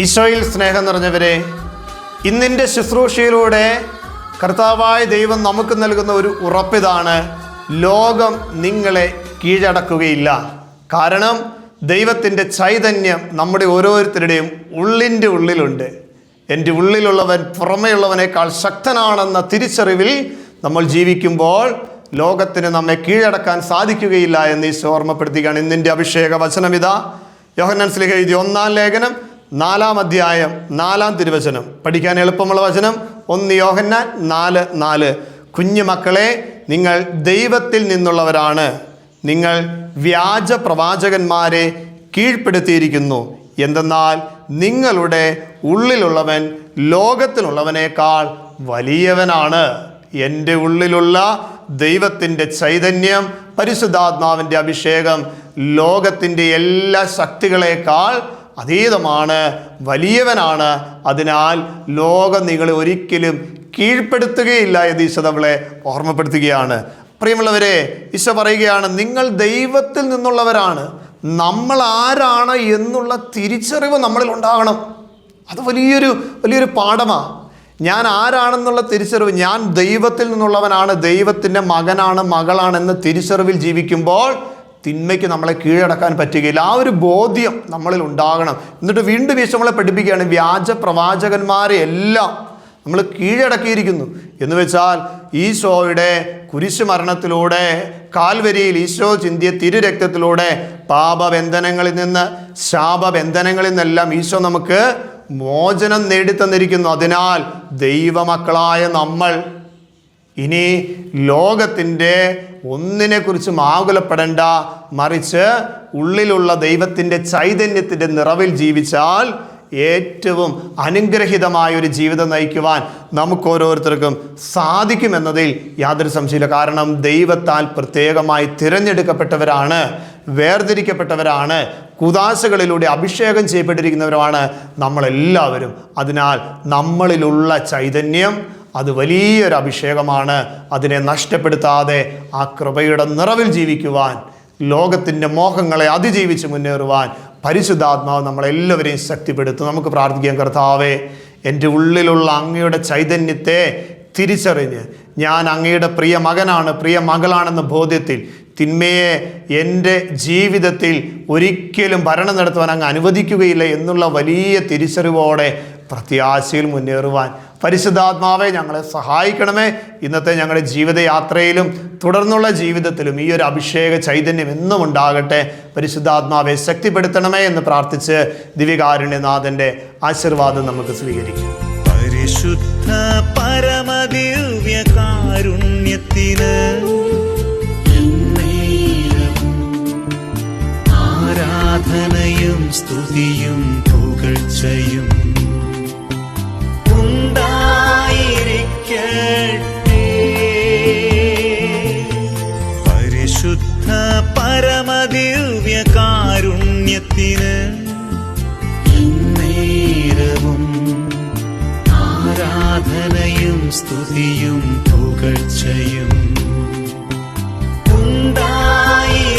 ഈശോയിൽ സ്നേഹം നിറഞ്ഞവരെ, ഇന്നിൻ്റെ ശുശ്രൂഷയിലൂടെ കർത്താവായ ദൈവം നമുക്ക് നൽകുന്ന ഒരു ഉറപ്പിതാണ്: ലോകം നിങ്ങളെ കീഴടക്കുകയില്ല. കാരണം ദൈവത്തിൻ്റെ ചൈതന്യം നമ്മുടെ ഓരോരുത്തരുടെയും ഉള്ളിൻ്റെ ഉള്ളിലുണ്ട്. എൻ്റെ ഉള്ളിലുള്ളവൻ പുറമേയുള്ളവനേക്കാൾ ശക്തനാണെന്ന തിരിച്ചറിവിൽ നമ്മൾ ജീവിക്കുമ്പോൾ ലോകത്തിന് നമ്മെ കീഴടക്കാൻ സാധിക്കുകയില്ല എന്ന് ഈശോ ഓർമ്മപ്പെടുത്തുകയാണ്. ഇന്നിൻ്റെ അഭിഷേക വചനമിതാ യോഹന്നാൻ ശ്ലീഹ എഴുതിയ 1-ാം ലേഖനം 4-ാം അധ്യായം 4-ാം തിരുവചനം. പഠിക്കാൻ എളുപ്പമുള്ള വചനം 1 യോഹന്നാൻ 4:4. കുഞ്ഞുമക്കളെ, നിങ്ങൾ ദൈവത്തിൽ നിന്നുള്ളവരാണ്. നിങ്ങൾ വ്യാജ പ്രവാചകന്മാരെ കീഴ്പ്പെടുത്തിയിരിക്കുന്നു. എന്തെന്നാൽ നിങ്ങളുടെ ഉള്ളിലുള്ളവൻ ലോകത്തിലുള്ളവനേക്കാൾ വലിയവനാണ്. എൻ്റെ ഉള്ളിലുള്ള ദൈവത്തിൻ്റെ ചൈതന്യം, പരിശുദ്ധാത്മാവിൻ്റെ അഭിഷേകം ലോകത്തിൻ്റെ എല്ലാ ശക്തികളേക്കാൾ അതീതമാണ്, വലിയവനാണ്. അതിനാൽ ലോകം നിങ്ങളെ ഒരിക്കലും കീഴ്പ്പെടുത്തുകയില്ല എന്ന് ഈശോ നമ്മളെ ഓർമ്മപ്പെടുത്തുകയാണ്. പ്രിയമുള്ളവരെ, ഈശോ പറയുകയാണ്, നിങ്ങൾ ദൈവത്തിൽ നിന്നുള്ളവരാണ്. നമ്മൾ ആരാണ് എന്നുള്ള തിരിച്ചറിവ് നമ്മളിൽ ഉണ്ടാകണം. അത് വലിയൊരു പാഠമാണ്. ഞാൻ ആരാണെന്നുള്ള തിരിച്ചറിവ്, ഞാൻ ദൈവത്തിൽ നിന്നുള്ളവനാണ്, ദൈവത്തിൻ്റെ മകനാണ്, മകളാണെന്ന തിരിച്ചറിവിൽ ജീവിക്കുമ്പോൾ തിന്മയ്ക്ക് നമ്മളെ കീഴടക്കാൻ പറ്റുകയില്ല. ആ ഒരു ബോധ്യം നമ്മളിൽ ഉണ്ടാകണം. എന്നിട്ട് വീണ്ടും ഈശോ നമ്മളെ പഠിപ്പിക്കുകയാണ്, വ്യാജ പ്രവാചകന്മാരെ എല്ലാം നമ്മൾ കീഴടക്കിയിരിക്കുന്നു. എന്ന് വെച്ചാൽ ഈശോയുടെ കുരിശു മരണത്തിലൂടെ, കാൽവരിയിൽ ഈശോ ചിന്തിയ തിരുരക്തത്തിലൂടെ പാപബന്ധനങ്ങളിൽ നിന്ന്, ശാപബന്ധനങ്ങളിൽ നിന്നെല്ലാം ഈശോ നമുക്ക് മോചനം നേടിത്തന്നിരിക്കുന്നു. അതിനാൽ ദൈവമക്കളായ നമ്മൾ ഇനി ലോകത്തിൻ്റെ ഒന്നിനെക്കുറിച്ചും ആകുലപ്പെടേണ്ട, മറിച്ച് ഉള്ളിലുള്ള ദൈവത്തിൻ്റെ ചൈതന്യത്തിൻ്റെ നിറവിൽ ജീവിച്ചാൽ ഏറ്റവും അനുഗ്രഹീതമായൊരു ജീവിതം നയിക്കുവാൻ നമുക്ക് ഓരോരുത്തർക്കും സാധിക്കുമെന്നതിൽ യാതൊരു സംശയമില്ല. കാരണം ദൈവത്താൽ പ്രത്യേകമായി തിരഞ്ഞെടുക്കപ്പെട്ടവരാണ്, വേർതിരിക്കപ്പെട്ടവരാണ്, കുദാശകളിലൂടെ അഭിഷേകം ചെയ്യപ്പെട്ടിരിക്കുന്നവരുമാണ് നമ്മളെല്ലാവരും. അതിനാൽ നമ്മളിലുള്ള ചൈതന്യം അത് വലിയൊരു അഭിഷേകമാണ്. അതിനെ നഷ്ടപ്പെടുത്താതെ ആ കൃപയുടെ നിറവിൽ ജീവിക്കുവാൻ, ലോകത്തിൻ്റെ മോഹങ്ങളെ അതിജീവിച്ച് മുന്നേറുവാൻ പരിശുദ്ധാത്മാവ് നമ്മളെല്ലാവരെയും ശക്തിപ്പെടുത്തും. നമുക്ക് പ്രാർത്ഥിക്കാം. കർത്താവേ, എൻ്റെ ഉള്ളിലുള്ള അങ്ങയുടെ ചൈതന്യത്തെ തിരിച്ചറിഞ്ഞ് ഞാൻ അങ്ങയുടെ പ്രിയ മകനാണ്, പ്രിയ മകളാണെന്ന ബോധ്യത്തിൽ തിന്മയെ എൻ്റെ ജീവിതത്തിൽ ഒരിക്കലും ഭരണം നടത്തുവാൻ അങ്ങ് അനുവദിക്കുകയില്ല എന്നുള്ള വലിയ തിരിച്ചറിവോടെ പ്രത്യാശയിൽ മുന്നേറുവാൻ പരിശുദ്ധാത്മാവെ ഞങ്ങളെ സഹായിക്കണമേ. ഇന്നത്തെ ഞങ്ങളുടെ ജീവിതയാത്രയിലും തുടർന്നുള്ള ജീവിതത്തിലും ഈ ഒരു അഭിഷേക ചൈതന്യം എന്നും ഉണ്ടാകട്ടെ. പരിശുദ്ധാത്മാവെ ശക്തിപ്പെടുത്തണമേ എന്ന് പ്രാർത്ഥിച്ച് ദിവ്യകാരുണ്യനാഥൻ്റെ ആശീർവാദം നമുക്ക് സ്വീകരിക്കാം. പരിശുദ്ധ പരമദിവ്യ കാരുണ്യത്തിന് ആരാധനയും സ്തുതിയും പുകഴ്ചയും ഉണ്ടായിരിക്കട്ടെ. പരിശുദ്ധ പരമദിവ്യ കാരുണ്യത്തിന് നേരവും ആരാധനയും സ്തുതിയും പുകഴ്ചയും ഉണ്ടായിരിക്കട്ടെ.